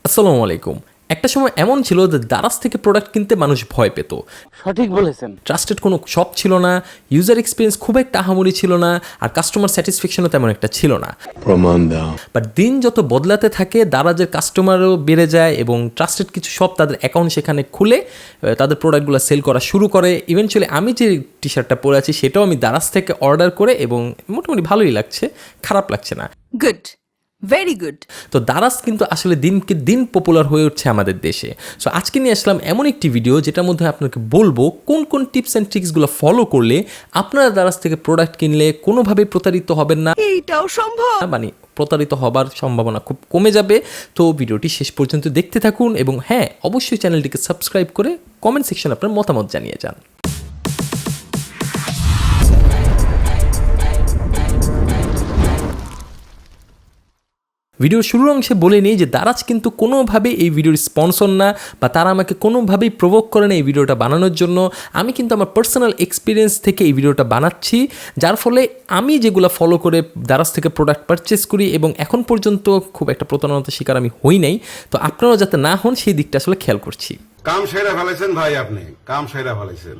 আসসালামু আলাইকুম। একটা সময় এমন ছিল যে দারাজ থেকে প্রোডাক্ট কিনতে মানুষ ভয় পেত। সঠিক বলেছেন। ট্রাস্টেড কোনো শপ ছিল না, ইউজার এক্সপিরিয়েন্স খুব একটা আহামরি ছিল না, আর কাস্টমার স্যাটিসফ্যাকশনও তেমন একটা ছিল না। প্রমাণ দাও। বাট দিন যত বদলাতে থাকে দারাজের কাস্টমারও বেড়ে যায় এবং ট্রাস্টেড কিছু শপ তাদের অ্যাকাউন্ট সেখানে খুলে তাদের প্রোডাক্টগুলো সেল করা শুরু করে। ইভেনচুয়ালি আমি যে টি শার্টটা পরে আছি সেটাও আমি দারাজ থেকে অর্ডার করে এবং মোটামুটি ভালোই লাগছে, খারাপ লাগছে না। Good, very good. তো দারাজ কিন্তু আসলে দিনকে দিন পপুলার হয়ে উঠছে আমাদের দেশে। সো আজকে নিয়ে আসলাম এমন একটি ভিডিও যেটার মধ্যে আপনাকে বলবো কোন কোন টিপস অ্যান্ড ট্রিক্সগুলো ফলো করলে আপনারা দারাজ থেকে প্রোডাক্ট কিনলে কোনোভাবেই প্রতারিত হবেন না, এইটাও সম্ভব। মানে প্রতারিত হবার সম্ভাবনা খুব কমে যাবে। তো ভিডিওটি শেষ পর্যন্ত দেখতে থাকুন এবং হ্যাঁ, অবশ্যই চ্যানেলটিকে সাবস্ক্রাইব করে কমেন্ট সেকশনে আপনার মতামত জানিয়ে যান। ভিডিওর শুরুর অংশে বলে নিই যে দারাজ কিন্তু কোনোভাবেই এই ভিডিওর স্পন্সর না, বা তারা আমাকে কোনোভাবেই প্রভোগ করে না এই ভিডিওটা বানানোর জন্য। আমি কিন্তু আমার পার্সোনাল এক্সপিরিয়েন্স থেকে এই ভিডিওটা বানাচ্ছি, যার ফলে আমি যেগুলো ফলো করে দারাজ থেকে প্রোডাক্ট পারচেস করি এবং এখন পর্যন্ত খুব একটা প্রতারণার শিকার আমি হই নাই। তো আপনারাও যাতে না হন সেই দিকটা আসলে খেয়াল করছি। কাম সেরা ফেলেছেন ভাই, আপনি কাম সেরা ফেলেছেন,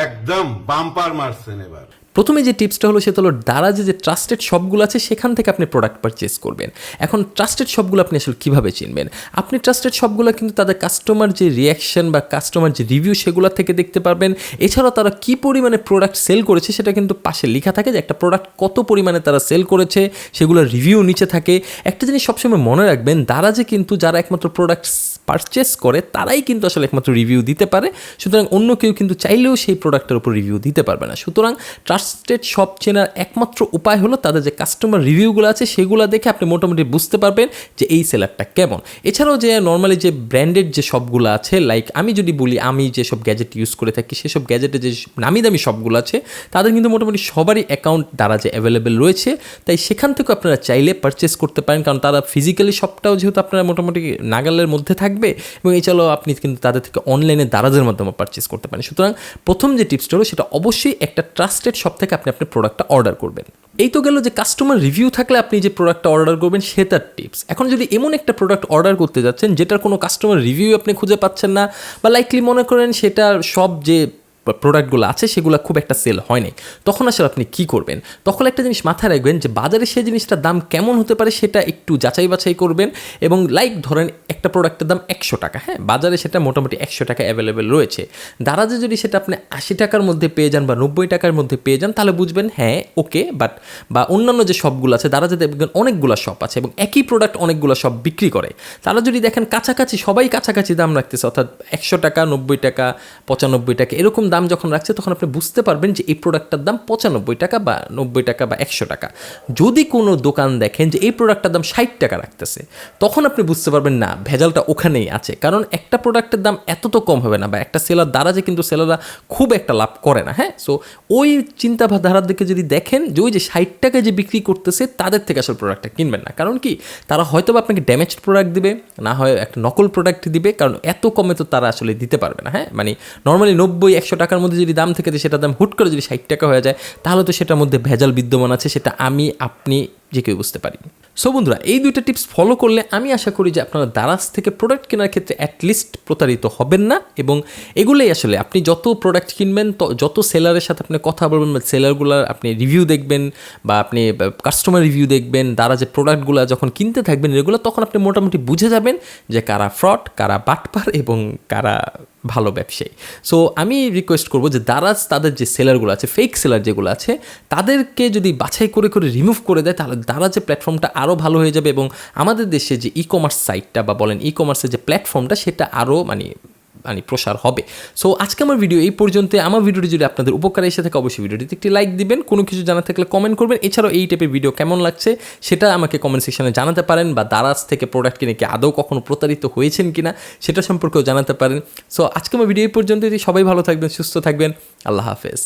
একদম বাম্পার মারছেন। এবার প্রথমে যে টিপসটা হলো সেটা হলো দারাজে যে ট্রাস্টেড শপগুলো আছে সেখান থেকে আপনি প্রোডাক্ট পারচেস করবেন। এখন ট্রাস্টেড শপগুলো আপনি আসলে কীভাবে চিনবেন? আপনি ট্রাস্টেড শপগুলো কিন্তু তাদের কাস্টমার যে রিয়াকশন বা কাস্টমার যে রিভিউ সেগুলো থেকে দেখতে পারবেন। এছাড়াও তারা কী পরিমাণে প্রোডাক্ট সেল করেছে সেটা কিন্তু পাশে লেখা থাকে, যে একটা প্রোডাক্ট কত পরিমাণে তারা সেল করেছে সেগুলোর রিভিউ নিচে থাকে। একটা জিনিস সবসময় মনে রাখবেন, দারাজে কিন্তু যারা একমাত্র প্রোডাক্ট পারচেস করে তারাই কিন্তু আসলে একমাত্র রিভিউ দিতে পারে, সুতরাং অন্য কেউ কিন্তু চাইলেও সেই প্রোডাক্টের উপর রিভিউ দিতে পারবে না। সুতরাং ট্রাস্টেড শপ চেনার একমাত্র উপায় হলো তাদের যে কাস্টমার রিভিউগুলো আছে সেগুলো দেখে আপনি মোটামুটি বুঝতে পারবেন যে এই সেলারটা কেমন। এছাড়াও যে নর্মালি যে ব্র্যান্ডেড যে শপগুলো আছে, লাইক আমি যদি বলি আমি যেসব গ্যাজেট ইউজ করে থাকি সেসব গ্যাজেটে যে নামি দামি শপগুলো আছে তাদের কিন্তু মোটামুটি সবারই অ্যাকাউন্ট দারাজে অ্যাভেলেবেল রয়েছে, তাই সেখান থেকেও আপনারা চাইলে পারচেস করতে পারেন, কারণ তারা ফিজিক্যালি শপটাও যেহেতু আপনারা মোটামুটি নাগালের মধ্যে থাকবে এবং এছাড়াও আপনি কিন্তু তাদের থেকে অনলাইনে দারাজের মাধ্যমে পারচেস করতে পারেন। সুতরাং প্রথম যে টিপসটা হলো সেটা অবশ্যই একটা ট্রাস্টেড শপ থেকে আপনি আপনার প্রোডাক্টটা অর্ডার করবেন। এই তো গেল যে কাস্টমার রিভিউ থাকলে আপনি যে প্রোডাক্টটা অর্ডার করবেন সেটার টিপস। এখন যদি এমন একটা প্রোডাক্ট অর্ডার করতে যাচ্ছেন যেটার কোনো কাস্টমার রিভিউ আপনি খুঁজে পাচ্ছেন না, বা লাইকলি মনে করেন সেটার সব যে প্রোডাক্টগুলো আছে সেগুলো খুব একটা সেল হয় নাই, তখন আসলে আপনি কী করবেন? তখন একটা জিনিস মাথায় রাখবেন যে বাজারে সেই জিনিসটার দাম কেমন হতে পারে সেটা একটু যাচাই বাছাই করবেন। এবং লাইক ধরেন একটা প্রোডাক্টের দাম 100 টাকা, হ্যাঁ, বাজারে সেটা মোটামুটি 100 টাকা অ্যাভেলেবেল রয়েছে। দারাজে যদি সেটা আপনি 80 টাকার মধ্যে পেয়ে যান বা 90 টাকার মধ্যে পেয়ে যান তাহলে বুঝবেন হ্যাঁ ওকে। বাট বা অন্যান্য যে শপগুলো আছে দারাজে দেখবেন অনেকগুলো শপ আছে এবং একই প্রোডাক্ট অনেকগুলো শপ বিক্রি করে, তারা যদি দেখেন কাছাকাছি সবাই কাছাকাছি দাম রাখতেছে, অর্থাৎ 100 টাকা, 90 টাকা, 95 টাকা এরকম দাম যখন রাখছে তখন আপনি বুঝতে পারবেন যে এই প্রোডাক্টটার দাম 95 টাকা বা 90 টাকা বা 100 টাকা। যদি কোনো দোকান দেখেন যে এই প্রোডাক্টটার দাম 60 টাকা রাখতেছে তখন আপনি বুঝতে পারবেন না, ভেজালটা ওখানেই আছে, কারণ একটা প্রোডাক্টের দাম এত তো কম হবে না, বা একটা সেলার দারাজে কিন্তু সেলাররা খুব একটা লাভ করে না। হ্যাঁ, সো ওই চিন্তাধারার দিকে যদি দেখেন যে ওই যে 60 টাকায় যে বিক্রি করতেছে তাদের থেকে আসলে প্রোডাক্টটা কিনবেন না, কারণ কি তারা হয়তো বা আপনাকে ড্যামেজড প্রোডাক্ট দিবে, না হয় একটা নকল প্রোডাক্ট দিবে, কারণ এত কমে তো তারা আসলে দিতে পারবে না। হ্যাঁ, মানে নর্মালি 90-100 টাকার মধ্যে যদি দাম থেকে সেটার দাম হুট করে যদি 60 টাকা হয়ে যায় তাহলে তো সেটার মধ্যে ভেজাল বিদ্যমান আছে, সেটা আমি আপনি যে কেউ বুঝতে পারি। সো বন্ধুরা, এই দুইটা টিপস ফলো করলে আমি আশা করি যে আপনারা দারাজ থেকে প্রোডাক্ট কেনার ক্ষেত্রে অ্যাটলিস্ট প্রতারিত হবেন না। এবং এগুলোই আসলে আপনি যত প্রোডাক্ট কিনবেন যত সেলারের সাথে আপনি কথা বলবেন, সেলারগুলোর আপনি রিভিউ দেখবেন বা আপনি কাস্টমার রিভিউ দেখবেন, দারাজের প্রোডাক্টগুলো যখন কিনতে থাকবেন এগুলো, তখন আপনি মোটামুটি বুঝে যাবেন যে কারা ফ্রড, কারা বাটপার এবং কারা ভালো ব্যবসায়ী। সো আমি রিকোয়েস্ট করবো যে দারাজ তাদের যে সেলারগুলো আছে, ফেক সেলার যেগুলো আছে, তাদেরকে যদি বাছাই করে করে রিমুভ করে দেয় তাহলে দারাজের প্ল্যাটফর্মটা আরও ভালো হয়ে যাবে এবং আমাদের দেশে যে ই কমার্স সাইটটা বা বলেন ই কমার্সের যে প্ল্যাটফর্মটা সেটা আরও মানে প্রসার হবে। সো আজকে আমার ভিডিও এই পর্যন্ত। আমার ভিডিওটি যদি আপনাদের উপকারে এসে থাকে অবশ্যই ভিডিওটিতে একটি লাইক দিবেন, কোনো কিছু জানা থাকলে কমেন্ট করবেন। এছাড়াও এই টাইপের ভিডিও কেমন লাগছে সেটা আমাকে কমেন্ট সেকশনে জানাতে পারেন, বা দারাজ থেকে প্রোডাক্ট কিনে কি আদৌ কখনো প্রতারিত হয়েছেন কিনা সেটা সম্পর্কেও জানাতে পারেন। সো আজকে আমার ভিডিও এই পর্যন্ত। সবাই ভালো থাকবেন, সুস্থ থাকবেন, আল্লাহ হাফেজ।